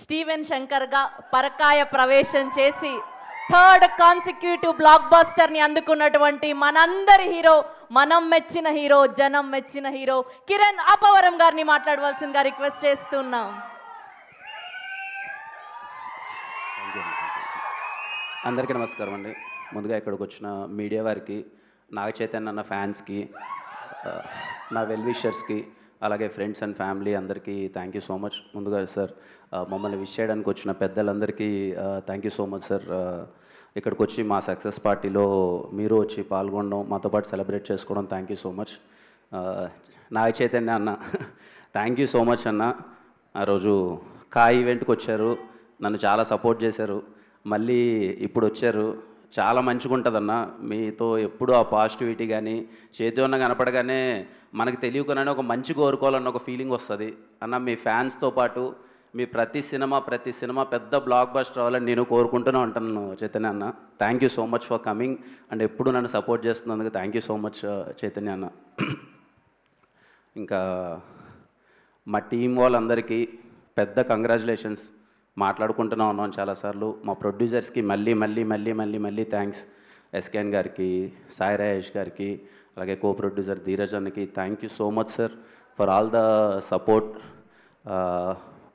Steven శంకర్గా పరకాయ ప్రవేశం చేసి థర్డ్ కాన్సిక్యూటివ్ బ్లాక్ బస్టర్ని అందుకున్నటువంటి మనందరి హీరో, మనం మెచ్చిన హీరో, జనం మెచ్చిన హీరో కిరణ్ అపవరం గారిని మాట్లాడవలసిందిగా రిక్వెస్ట్ చేస్తున్నాం. అందరికీ నమస్కారం అండి. ముందుగా ఇక్కడికి వచ్చిన మీడియా వారికి, నాగ చైతన్య అన్న ఫ్యాన్స్కి, నా వెల్ విషర్స్కి, అలాగే ఫ్రెండ్స్ అండ్ ఫ్యామిలీ అందరికీ థ్యాంక్ యూ సో మచ్. ముందుగా సార్ మమ్మల్ని విష్ చేయడానికి వచ్చిన పెద్దలందరికీ thank you so much sir. ఇక్కడికి వచ్చి మా సక్సెస్ పార్టీలో మీరు వచ్చి పాల్గొనడం, మాతో పాటు సెలబ్రేట్ చేసుకోవడం thank you so much. Naga Chaitanya అన్న థ్యాంక్ యూ సో మచ్ అన్న. ఆ రోజు ఈవెంట్కి వచ్చారు, నన్ను చాలా సపోర్ట్ చేశారు, మళ్ళీ ఇప్పుడు వచ్చారు. చాలా మంచిగా ఉంటుందన్న మీతో ఎప్పుడు ఆ పాజిటివిటీ కానీ, చేతి ఉన్న కనపడగానే మనకు తెలియకుండానే ఒక మంచి కోరుకోవాలన్న ఒక ఫీలింగ్ వస్తుంది అన్న. మీ ఫ్యాన్స్తో పాటు మీ ప్రతి సినిమా పెద్ద బ్లాక్ బస్టర్ అవ్వాలని నేను కోరుకుంటూనే ఉంటాను చైతన్య అన్న. Thank you so much for coming and ఎప్పుడు నన్ను సపోర్ట్ చేస్తున్నందుకు thank you so much Chaitanya అన్న. ఇంకా మా టీం వాళ్ళందరికీ పెద్ద కంగ్రాచులేషన్స్. మాట్లాడుకుంటూనే ఉన్నాం చాలాసార్లు. మా ప్రొడ్యూసర్స్కి మళ్ళీ థ్యాంక్స్. ఎస్కేఎన్ గారికి, సాయి రాజేష్ గారికి, అలాగే కో ప్రొడ్యూసర్ ధీరజ్ అన్నకి thank you so much sir for all the support.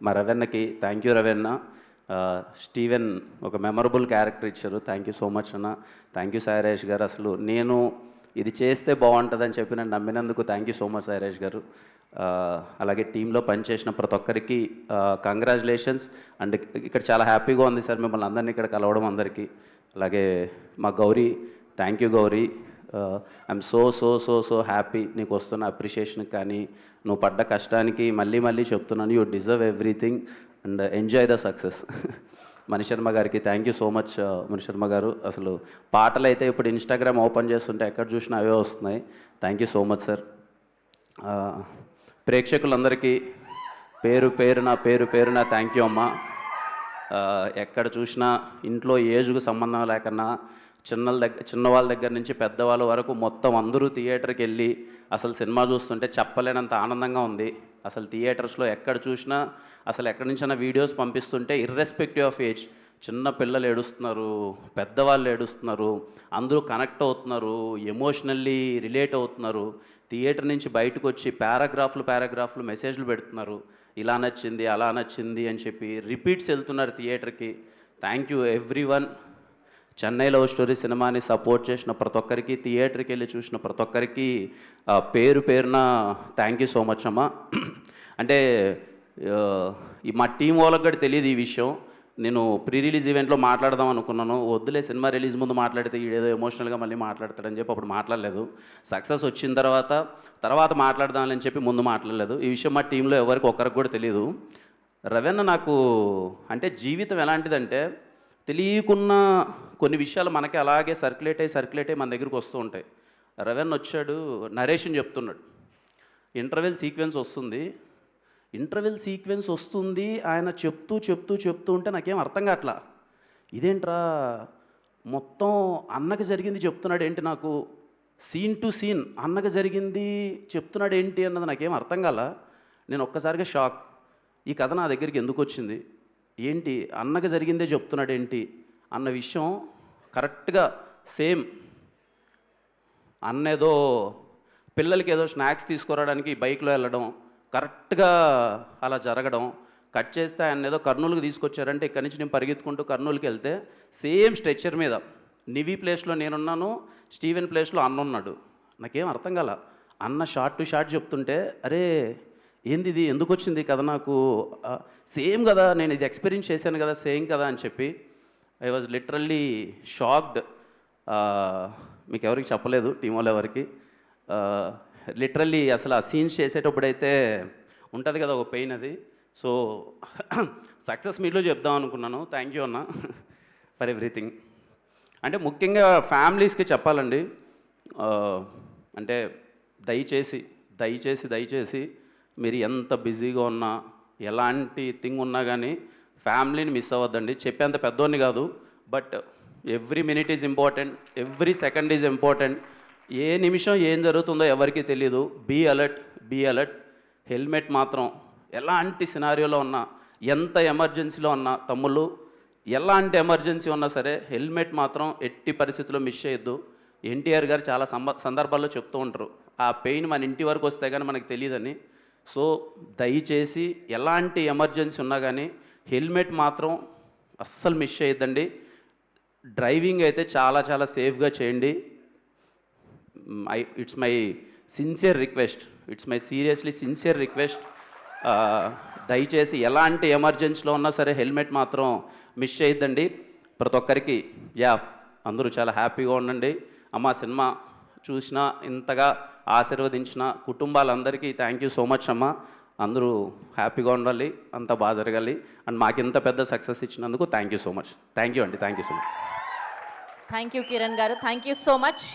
మా రవెన్నకి థ్యాంక్ యూ రవెన్న. స్టీవెన్ ఒక మెమరబుల్ క్యారెక్టర్ ఇచ్చారు, థ్యాంక్ యూ సో మచ్ అన్న. థ్యాంక్ యూ సాయి రాజేష్ గారు. అసలు నేను ఇది చేస్తే బాగుంటుందని చెప్పి నన్ను నమ్మినందుకు thank you so much Sai Rajesh గారు. అలాగే టీంలో పనిచేసిన ప్రతి ఒక్కరికి కంగ్రాచులేషన్స్. అండ్ ఇక్కడ చాలా హ్యాపీగా ఉంది సార్ మిమ్మల్ని అందరినీ ఇక్కడ కలవడం అందరికీ. అలాగే మా Gauri, thank you Gauri. I'm so happy నీకు వస్తున్న అప్రిషియేషన్కి కానీ, నువ్వు పడ్డ కష్టానికి మళ్ళీ చెప్తున్నాను, you deserve everything and enjoy the success. Mani Sharma గారికి thank you so much Mani Sharma గారు. అసలు పాటలు అయితే ఇప్పుడు ఇన్స్టాగ్రామ్ ఓపెన్ చేస్తుంటే ఎక్కడ చూసినా అవే వస్తున్నాయి. Thank you so much sir. ప్రేక్షకులందరికీ పేరు పేరున థ్యాంక్ యూ అమ్మా. ఎక్కడ చూసినా ఇంట్లో ఏజ్కు సంబంధం లేకన్నా చిన్నవాళ్ళ దగ్గర నుంచి పెద్దవాళ్ళ వరకు మొత్తం అందరూ థియేటర్కి వెళ్ళి అసలు సినిమా చూస్తుంటే చెప్పలేనంత ఆనందంగా ఉంది. అసలు థియేటర్స్లో ఎక్కడ చూసినా అసలు ఎక్కడి నుంచైనా వీడియోస్ పంపిస్తుంటే ఇర్రెస్పెక్టివ్ ఆఫ్ ఏజ్ చిన్న పిల్లలు ఏడుస్తున్నారు, పెద్దవాళ్ళు ఏడుస్తున్నారు, అందరూ కనెక్ట్ అవుతున్నారు, ఎమోషనల్లీ రిలేట్ అవుతున్నారు. థియేటర్ నుంచి బయటకు వచ్చి పారాగ్రాఫ్లు మెసేజ్లు పెడుతున్నారు, ఇలా నచ్చింది అలా నచ్చింది అని చెప్పి రిపీట్స్ వెళ్తున్నారు థియేటర్కి. Thank you everyone. Chennai love story సినిమాని సపోర్ట్ చేసిన ప్రతి ఒక్కరికి, థియేటర్కి వెళ్ళి చూసిన ప్రతి ఒక్కరికి పేరున థ్యాంక్ యూ సో మచ్ అమ్మా. అంటే మా టీం వాళ్ళకి కూడా తెలియదు ఈ విషయం. నేను ప్రీ రిలీజ్ ఈవెంట్లో మాట్లాడదాం అనుకున్నాను, వద్దులే సినిమా రిలీజ్ ముందు మాట్లాడితే ఏదో ఎమోషనల్గా మళ్ళీ మాట్లాడతాడని చెప్పి అప్పుడు మాట్లాడలేదు. సక్సెస్ వచ్చిన తర్వాత మాట్లాడదామని చెప్పి ముందు మాట్లాడలేదు. ఈ విషయం మా టీంలో ఎవరికి ఒక్కరికి కూడా తెలియదు. రవెన్న నాకు అంటే జీవితం ఎలాంటిదంటే తెలియకున్న కొన్ని విషయాలు మనకి అలాగే సర్క్యులేట్ అయ్యి మన దగ్గరికి వస్తూ ఉంటాయి. రవెన్న వచ్చాడు, నరేషన్ చెప్తున్నాడు, ఇంటర్వెల్ సీక్వెన్స్ వస్తుంది ఆయన చెప్తూ ఉంటే నాకేం అర్థం కావట్లా. ఇదేంట్రా మొత్తం అన్నకి జరిగింది చెప్తున్నాడు ఏంటి, నాకు సీన్ టు సీన్ అన్నకి జరిగింది చెప్తున్నాడు ఏంటి అన్నది నాకేం అర్థం కాల. నేను ఒక్కసారిగా షాక్. ఈ కథ నా దగ్గరికి ఎందుకు వచ్చింది, ఏంటి అన్నకి జరిగిందే చెప్తున్నాడు ఏంటి అన్న విషయం కరెక్ట్గా సేమ్. అన్న ఏదో పిల్లలకి ఏదో స్నాక్స్ తీసుకురావడానికి బైక్లో వెళ్ళడం, కరెక్ట్గా అలా జరగడం, కట్ చేస్తే ఆయన ఏదో కర్నూలుకి తీసుకొచ్చారంటే ఇక్కడి నుంచి నేను పరిగెత్తుకుంటూ కర్నూలుకి వెళ్తే సేమ్ స్ట్రెచ్చర్ మీద నివీ ప్లేస్లో నేనున్నాను, స్టీవెన్ ప్లేస్లో అన్న ఉన్నాడు. నాకేం అర్థం కాల. అన్న షార్ట్ టు షార్ట్ చెప్తుంటే అరే ఏంది ఇది, ఎందుకు వచ్చింది కథ నాకు, సేమ్ కదా నేను ఇది ఎక్స్పీరియన్స్ చేశాను కదా, సేమ్ కదా అని చెప్పి ఐ వాజ్ లిటరల్లీ షాక్డ్. మీకు ఎవరికి చెప్పలేదు, టీం వాళ్ళు ఎవరికి. లిటరల్లీ అసలు ఆ సీన్స్ చేసేటప్పుడైతే ఉంటుంది కదా ఒక పెయిన్, అది. సో సక్సెస్ మీట్లో చెప్దాం అనుకున్నాను. థ్యాంక్ యూ అన్న ఫర్ ఎవ్రీథింగ్. అంటే ముఖ్యంగా ఫ్యామిలీస్కి చెప్పాలండి, అంటే దయచేసి మీరు ఎంత బిజీగా ఉన్నా ఎలాంటి థింగ్ ఉన్నా కానీ ఫ్యామిలీని మిస్ అవ్వద్దండి. చెప్పేంత పెద్దోడిని కాదు, but every minute is important, every second is important. ఏ నిమిషం ఏం జరుగుతుందో ఎవరికీ తెలియదు. Be alert. హెల్మెట్ మాత్రం ఎలాంటి సినారియోలో ఉన్నా ఎంత ఎమర్జెన్సీలో ఉన్న తమ్ముళ్ళు, ఎలాంటి ఎమర్జెన్సీ ఉన్నా సరే హెల్మెట్ మాత్రం ఎట్టి పరిస్థితుల్లో మిస్ చేయొద్దు. ఎన్టీఆర్ గారు చాలా సందర్భాల్లో చెప్తూ ఉంటారు, ఆ పెయిన్ మన ఇంటి వరకు వస్తే కానీ మనకు తెలియదని. సో దయచేసి ఎలాంటి ఎమర్జెన్సీ ఉన్నా కానీ హెల్మెట్ మాత్రం అస్సలు మిస్ చేయొద్దండి. డ్రైవింగ్ అయితే చాలా చాలా సేఫ్గా చేయండి. It's my sincere request, it's my seriously sincere request. దయచేసి ఎలాంటి ఎమర్జెన్సీలో ఉన్నా సరే హెల్మెట్ మాత్రం మిస్ చేయొద్దండి. ప్రతి ఒక్కరికి అందరూ చాలా హ్యాపీగా ఉండండి. అమ్మ సినిమా చూసిన ఇంతగా ఆశీర్వదించిన కుటుంబాలందరికీ థ్యాంక్ యూ సో మచ్ అమ్మ. అందరూ హ్యాపీగా ఉండాలి, అంతా బాగా జరగాలి. అండ్ మాకు ఇంత పెద్ద సక్సెస్ ఇచ్చినందుకు thank you so much. Thank you అండి, thank you so much. Thank you Kiran గారు, థ్యాంక్ యూ సో మచ్.